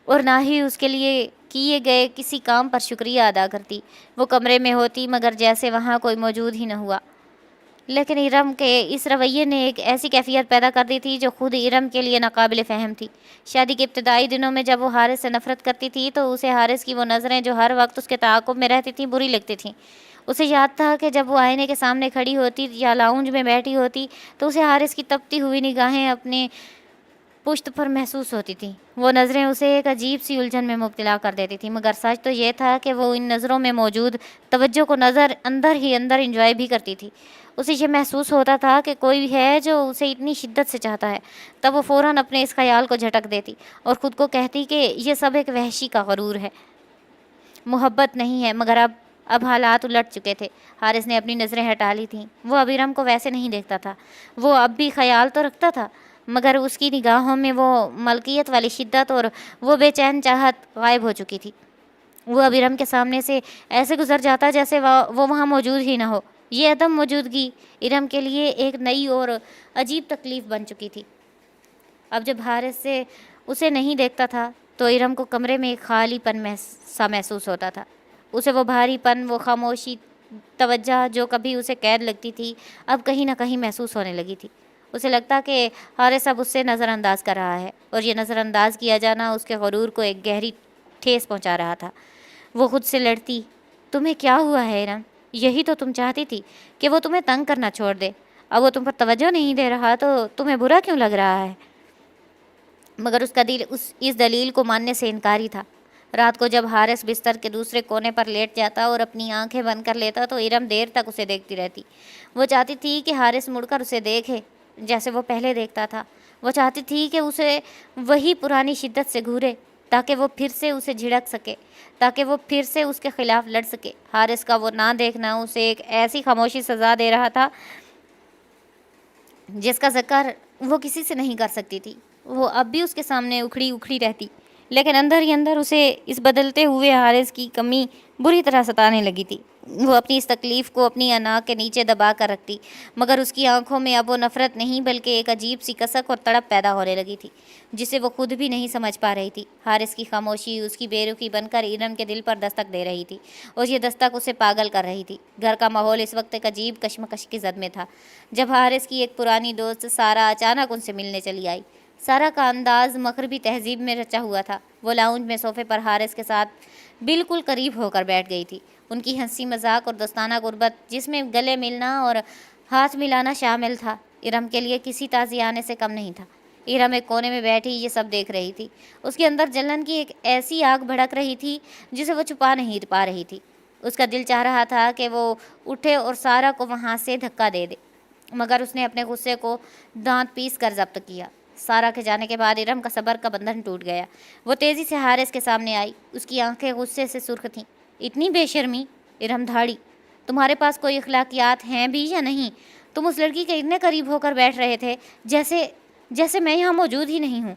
اور نہ ہی اس کے لیے کیے گئے کسی کام پر شکریہ ادا کرتی۔ وہ کمرے میں ہوتی مگر جیسے وہاں کوئی موجود ہی نہ ہوا۔ لیکن ایرم کے اس رویے نے ایک ایسی کیفیت پیدا کر دی تھی جو خود ایرم کے لیے ناقابل فہم تھی۔ شادی کے ابتدائی دنوں میں جب وہ حارث سے نفرت کرتی تھی تو اسے حارث کی وہ نظریں جو ہر وقت اس کے تعاقب میں رہتی تھیں بری لگتی تھیں۔ اسے یاد تھا کہ جب وہ آئینے کے سامنے کھڑی ہوتی یا لاؤنج میں بیٹھی ہوتی تو اسے حارث کی تپتی ہوئی نگاہیں اپنے پشت پر محسوس ہوتی تھیں۔ وہ نظریں اسے ایک عجیب سی الجھن میں مبتلا کر دیتی تھیں، مگر سچ تو یہ تھا کہ وہ ان نظروں میں موجود توجہ کو اندر ہی اندر انجوائے بھی کرتی تھی۔ اسے یہ محسوس ہوتا تھا کہ کوئی ہے جو اسے اتنی شدت سے چاہتا ہے۔ تب وہ فوراً اپنے اس خیال کو جھٹک دیتی اور خود کو کہتی کہ یہ سب ایک وحشی کا غرور ہے۔ محبت نہیں ہے، مگر اب حالات الٹ چکے تھے۔ حارث نے اپنی نظریں ہٹا لی تھیں۔ وہ اب ارم کو ویسے نہیں دیکھتا تھا۔ وہ اب بھی خیال تو رکھتا تھا، مگر اس کی نگاہوں میں وہ ملکیت والی شدت اور وہ بے چین چاہت غائب ہو چکی تھی۔ وہ اب ارم کے سامنے سے ایسے گزر جاتا جیسے وہ وہاں موجود ہی نہ ہو۔ یہ عدم موجودگی ارم کے لیے ایک نئی اور عجیب تکلیف بن چکی تھی۔ اب جب حارث سے اسے نہیں دیکھتا تھا تو ارم کو کمرے میں ایک خالی پن سا محسوس ہوتا تھا۔ اسے وہ بھاری پن، وہ خاموشی، توجہ جو کبھی اسے قید لگتی تھی، اب کہیں نہ کہیں محسوس ہونے لگی تھی۔ اسے لگتا کہ حارث اب اس سے نظر انداز کر رہا ہے، اور یہ نظر انداز کیا جانا اس کے غرور کو ایک گہری ٹھیس پہنچا رہا تھا۔ وہ خود سے لڑتی، تمہیں کیا ہوا ہے ارم؟ یہی تو تم چاہتی تھی کہ وہ تمہیں تنگ کرنا چھوڑ دے۔ اب وہ تم پر توجہ نہیں دے رہا تو تمہیں برا کیوں لگ رہا ہے؟ مگر اس کا دل اس دلیل کو ماننے سے انکاری تھا۔ رات کو جب حارث بستر کے دوسرے کونے پر لیٹ جاتا اور اپنی آنکھیں بند کر لیتا تو ارم دیر تک اسے دیکھتی رہتی۔ وہ چاہتی تھی کہ حارث مڑ کر اسے دیکھے جیسے وہ پہلے دیکھتا تھا۔ وہ چاہتی تھی کہ اسے وہی پرانی شدت سے گھورے، تاکہ وہ پھر سے اسے جھڑک سکے، تاکہ وہ پھر سے اس کے خلاف لڑ سکے۔ حارث کا وہ نہ دیکھنا اسے ایک ایسی خاموشی سزا دے رہا تھا جس کا ذکر وہ کسی سے نہیں کر سکتی تھی۔ وہ اب بھی اس کے سامنے اکھڑی اکھڑی رہتی، لیکن اندر ہی اندر اسے اس بدلتے ہوئے حارث کی کمی بری طرح ستانے لگی تھی۔ وہ اپنی اس تکلیف کو اپنی اناک کے نیچے دبا کر رکھتی، مگر اس کی آنکھوں میں اب وہ نفرت نہیں بلکہ ایک عجیب سی کسک اور تڑپ پیدا ہونے لگی تھی، جسے وہ خود بھی نہیں سمجھ پا رہی تھی۔ حارث کی خاموشی اس کی بے رخی بن کر ارم کے دل پر دستک دے رہی تھی، اور یہ دستک اسے پاگل کر رہی تھی۔ گھر کا ماحول اس وقت ایک عجیب کشمکش کی زد میں تھا، جب حارث کی ایک پرانی دوست سارہ اچانک ان سے ملنے چلی آئی۔ سارہ کا انداز مغربی تہذیب میں رچا ہوا تھا۔ وہ لاؤنج میں صوفے پر حارث کے ساتھ بالکل قریب ہو کر بیٹھ گئی تھی۔ ان کی ہنسی مذاق اور دوستانہ غربت، جس میں گلے ملنا اور ہاتھ ملانا شامل تھا، ارم کے لیے کسی تازیانے سے کم نہیں تھا۔ ارم ایک کونے میں بیٹھی یہ سب دیکھ رہی تھی۔ اس کے اندر جلن کی ایک ایسی آگ بھڑک رہی تھی جسے وہ چھپا نہیں پا رہی تھی۔ اس کا دل چاہ رہا تھا کہ وہ اٹھے اور سارہ کو وہاں سے دھکا دے دے، مگر اس نے اپنے غصے کو دانت پیس کر ضبط کیا۔ سارہ کے جانے کے بعد ارم کا صبر کا بندھن ٹوٹ گیا۔ وہ تیزی سے حارث کے سامنے آئی۔ اس کی آنکھیں غصے سے سرخ تھیں۔ اتنی بے شرمی! ارم دھاڑی، تمہارے پاس کوئی اخلاقیات ہیں بھی یا نہیں؟ تم اس لڑکی کے اتنے قریب ہو کر بیٹھ رہے تھے جیسے میں یہاں موجود ہی نہیں ہوں۔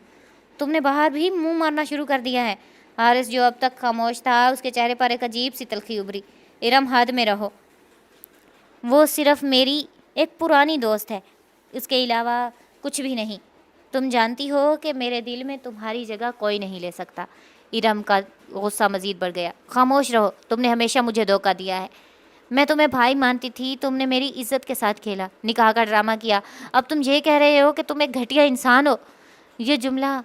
تم نے باہر بھی منہ مارنا شروع کر دیا ہے۔ حارث جو اب تک خاموش تھا، اس کے چہرے پر ایک عجیب سی تلخی ابھری۔ ارم، حد میں رہو۔ وہ صرف میری ایک پرانی دوست ہے، اس کے علاوہ کچھ بھی نہیں۔ تم جانتی ہو کہ میرے دل میں تمہاری جگہ کوئی نہیں لے سکتا۔ ارم کا غصہ مزید بڑھ گیا۔ خاموش رہو، تم نے ہمیشہ مجھے دھوکہ دیا ہے۔ میں تمہیں بھائی مانتی تھی، تم نے میری عزت کے ساتھ کھیلا، نکاح کا ڈرامہ کیا۔ اب تم یہ کہہ رہے ہو کہ تم ایک گھٹیا انسان ہو۔ یہ جملہ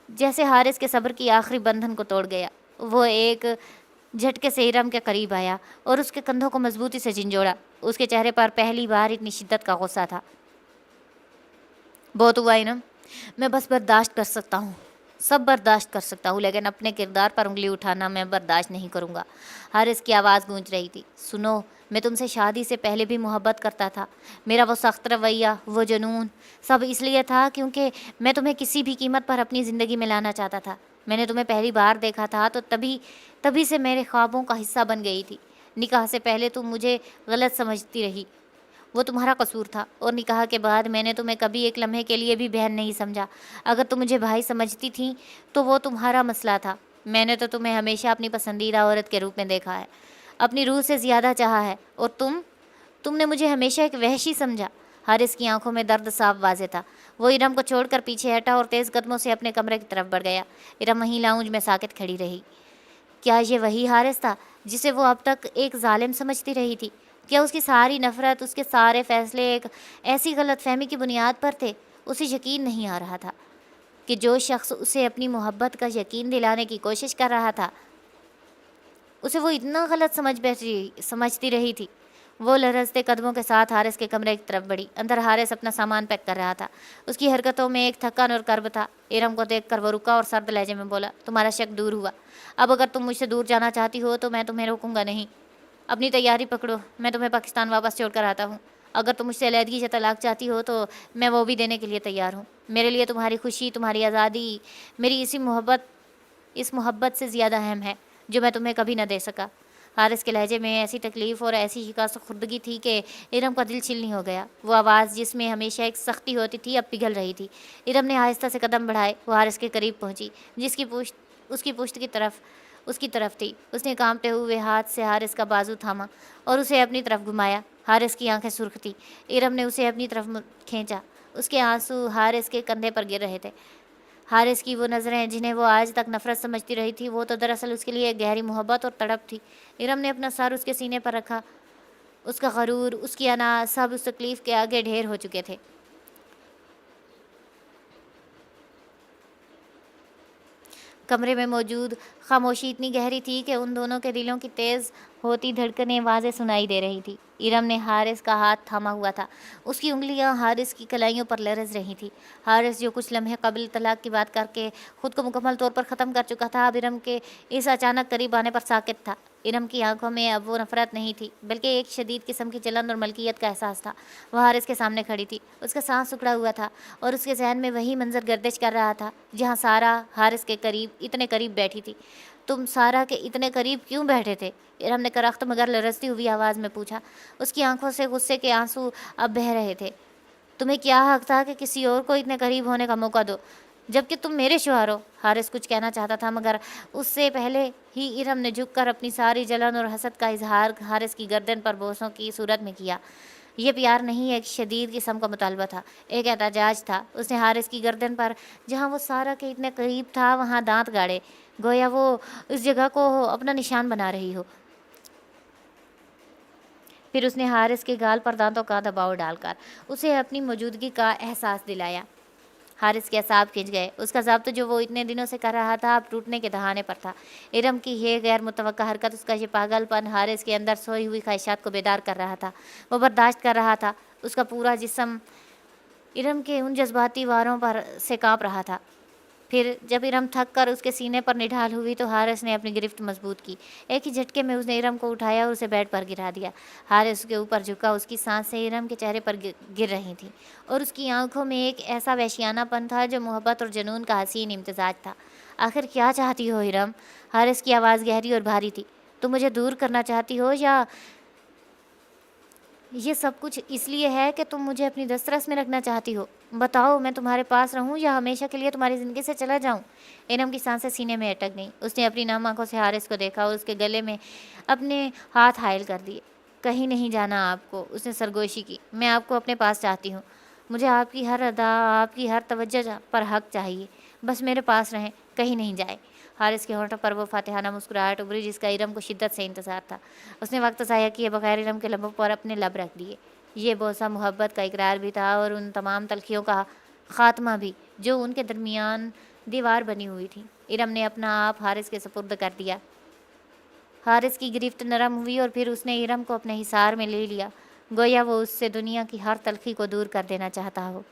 جیسے حارث کے صبر کی آخری بندھن کو توڑ گیا۔ وہ ایک جھٹکے سے ارم کے قریب آیا اور اس کے کندھوں کو مضبوطی سے جھنجھوڑا۔ اس کے چہرے پر پہلی بار اتنی شدت کا غصہ تھا۔ بہت ہوا ارم، میں بس برداشت کر سکتا ہوں، سب برداشت کر سکتا ہوں، لیکن اپنے کردار پر انگلی اٹھانا میں برداشت نہیں کروں گا۔ حارث کی آواز گونج رہی تھی۔ سنو، میں تم سے شادی سے پہلے بھی محبت کرتا تھا۔ میرا وہ سخت رویہ، وہ جنون، سب اس لیے تھا کیونکہ میں تمہیں کسی بھی قیمت پر اپنی زندگی میں لانا چاہتا تھا۔ میں نے تمہیں پہلی بار دیکھا تھا تو تبھی سے میرے خوابوں کا حصہ بن گئی تھی۔ نکاح سے پہلے تم مجھے غلط سمجھتی رہی، وہ تمہارا قصور تھا، اور نکاح کے بعد میں نے تمہیں کبھی ایک لمحے کے لیے بھی بہن نہیں سمجھا۔ اگر تم مجھے بھائی سمجھتی تھیں تو وہ تمہارا مسئلہ تھا۔ میں نے تو تمہیں ہمیشہ اپنی پسندیدہ عورت کے روپ میں دیکھا ہے، اپنی روح سے زیادہ چاہا ہے، اور تم نے مجھے ہمیشہ ایک وحشی سمجھا۔ حارث کی آنکھوں میں درد صاف واضح تھا۔ وہ ارم کو چھوڑ کر پیچھے ہٹا اور تیز قدموں سے اپنے کمرے کی طرف بڑھ گیا۔ ارم وہیں لاؤنج میں ساکت کھڑی رہی۔ کیا یہ وہی حارث تھا جسے وہ اب تک ایک ظالم سمجھتی رہی تھی؟ کیا اس کی ساری نفرت، اس کے سارے فیصلے ایک ایسی غلط فہمی کی بنیاد پر تھے؟ اسے یقین نہیں آ رہا تھا کہ جو شخص اسے اپنی محبت کا یقین دلانے کی کوشش کر رہا تھا، اسے وہ اتنا غلط سمجھتی رہی تھی۔ وہ لرزتے قدموں کے ساتھ حارث کے کمرے کی طرف بڑھی۔ اندر حارث اپنا سامان پیک کر رہا تھا۔ اس کی حرکتوں میں ایک تھکن اور کرب تھا۔ ارم کو دیکھ کر وہ رکا اور سرد لہجے میں بولا، تمہارا شک دور ہوا۔ اب اگر تم مجھ سے دور جانا چاہتی ہو تو میں تمہیں روکوں گا نہیں۔ اپنی تیاری پکڑو، میں تمہیں پاکستان واپس چھوڑ کر آتا ہوں۔ اگر تم مجھ سے علیحدگی یا طلاق چاہتی ہو تو میں وہ بھی دینے کے لیے تیار ہوں۔ میرے لیے تمہاری خوشی، تمہاری آزادی، میری اس محبت سے زیادہ اہم ہے۔ جو میں تمہیں کبھی نہ دے سکا۔ حارث کے لہجے میں ایسی تکلیف اور ایسی شکست تھی کہ ارم کا دل چھلنی ہو گیا۔ وہ آواز جس میں ہمیشہ ایک سختی ہوتی تھی اب پگھل رہی تھی۔ ارم نے آہستہ سے قدم بڑھائے، وہ حارث کے قریب پہنچی، جس کی پشت اس کی طرف تھی۔ اس نے کانپتے ہوئے ہاتھ سے حارث کا بازو تھاما اور اسے اپنی طرف گھمایا۔ حارث کی آنکھیں سرخ تھیں۔ ارم نے اسے اپنی طرف کھینچا، اس کے آنسو حارث کے کندھے پر گر رہے تھے۔ حارث کی وہ نظریں جنہیں وہ آج تک نفرت سمجھتی رہی تھی، وہ تو دراصل اس کے لیے ایک گہری محبت اور تڑپ تھی۔ ارم نے اپنا سر اس کے سینے پر رکھا۔ اس کا غرور، اس کی انا، سب اس تکلیف کے آگے ڈھیر ہو چکے تھے۔ کمرے میں موجود خاموشی اتنی گہری تھی کہ ان دونوں کے دلوں کی تیز ہوتی دھڑکنیں واضح سنائی دے رہی تھی۔ ارم نے حارث کا ہاتھ تھاما ہوا تھا، اس کی انگلیاں حارث کی کلائیوں پر لرز رہی تھیں۔ حارث جو کچھ لمحے قبل طلاق کی بات کر کے خود کو مکمل طور پر ختم کر چکا تھا، اب ارم کے اس اچانک قریب آنے پر ساکت تھا۔ ارم کی آنکھوں میں اب وہ نفرت نہیں تھی، بلکہ ایک شدید قسم کی جلن اور ملکیت کا احساس تھا۔ وہ حارث کے سامنے کھڑی تھی، اس کا سانس سکڑا ہوا تھا اور اس کے ذہن میں وہی منظر گردش کر رہا تھا جہاں سارا حارث کے قریب، اتنے قریب بیٹھی تھی۔ تم سارا کے اتنے قریب کیوں بیٹھے تھے؟ ارم نے کرخت مگر لرزتی ہوئی آواز میں پوچھا۔ اس کی آنکھوں سے غصے کے آنسو اب بہہ رہے تھے۔ تمہیں کیا حق تھا کہ کسی اور کو اتنے قریب ہونے کا موقع دو، جبکہ تم میرے شوہر ہو؟ حارث کچھ کہنا چاہتا تھا، مگر اس سے پہلے ہی ارم نے جھک کر اپنی ساری جلن اور حسد کا اظہار حارث کی گردن پر بوسوں کی صورت میں کیا۔ یہ پیار نہیں، ایک شدید قسم کا مطالبہ تھا، ایک احتجاج تھا۔ اس نے حارث کی گردن پر، جہاں وہ سارا کے اتنے قریب تھا، وہاں دانت گاڑے، گویا وہ اس جگہ کو اپنا نشان بنا رہی ہو۔ پھر اس نے حارث کے گال پر دانتوں کا دباؤ ڈال کر اسے اپنی موجودگی کا احساس دلایا۔ حارث کے اعصاب کھنچ گئے۔ اس کا ضبط جو وہ اتنے دنوں سے کر رہا تھا اب ٹوٹنے کے دہانے پر تھا۔ ارم کی یہ غیر متوقع حرکت، اس کا یہ پاگل پن حارث کے اندر سوئی ہوئی خواہشات کو بیدار کر رہا تھا۔ وہ برداشت کر رہا تھا، اس کا پورا جسم ارم کے ان جذباتی واروں پر سے کانپ رہا تھا۔ پھر جب ارم تھک کر اس کے سینے پر نڈھال ہوئی تو حارث نے اپنی گرفت مضبوط کی۔ ایک ہی جھٹکے میں اس نے ارم کو اٹھایا اور اسے بیڈ پر گرا دیا۔ حارث اس کے اوپر جھکا، اس کی سانسیں ارم کے چہرے پر گر رہی تھیں اور اس کی آنکھوں میں ایک ایسا وحشیانہ پن تھا جو محبت اور جنون کا حسین امتزاج تھا۔ آخر کیا چاہتی ہو ارم؟ حارث کی آواز گہری اور بھاری تھی۔ تم مجھے دور کرنا چاہتی ہو، یا یہ سب کچھ اس لیے ہے کہ تم مجھے اپنی دسترس میں رکھنا چاہتی ہو؟ بتاؤ، میں تمہارے پاس رہوں یا ہمیشہ کے لیے تمہاری زندگی سے چلا جاؤں؟ ارم کی سانسیں سینے میں اٹک گئیں۔ اس نے اپنی نم آنکھوں سے حارث کو دیکھا اور اس کے گلے میں اپنے ہاتھ حائل کر دیے۔ کہیں نہیں جانا آپ کو، اس نے سرگوشی کی۔ میں آپ کو اپنے پاس چاہتی ہوں۔ مجھے آپ کی ہر ادا، آپ کی ہر توجہ پر حق چاہیے۔ بس میرے پاس رہیں، کہیں نہیں جائے۔ حارث کے ہونٹوں پر وہ فاتحانہ مسکراہٹ ابھری جس کا ارم کو شدت سے انتظار تھا۔ اس نے وقت ضائع کیے بغیر ارم کے لبوں پر اپنے لب رکھ دیے۔ یہ بوسہ محبت کا اقرار بھی تھا اور ان تمام تلخیوں کا خاتمہ بھی جو ان کے درمیان دیوار بنی ہوئی تھی۔ ارم نے اپنا آپ حارث کے سپرد کر دیا۔ حارث کی گرفت نرم ہوئی اور پھر اس نے ارم کو اپنے حصار میں لے لیا، گویا وہ اس سے دنیا کی ہر تلخی کو دور کر دینا چاہتا ہو۔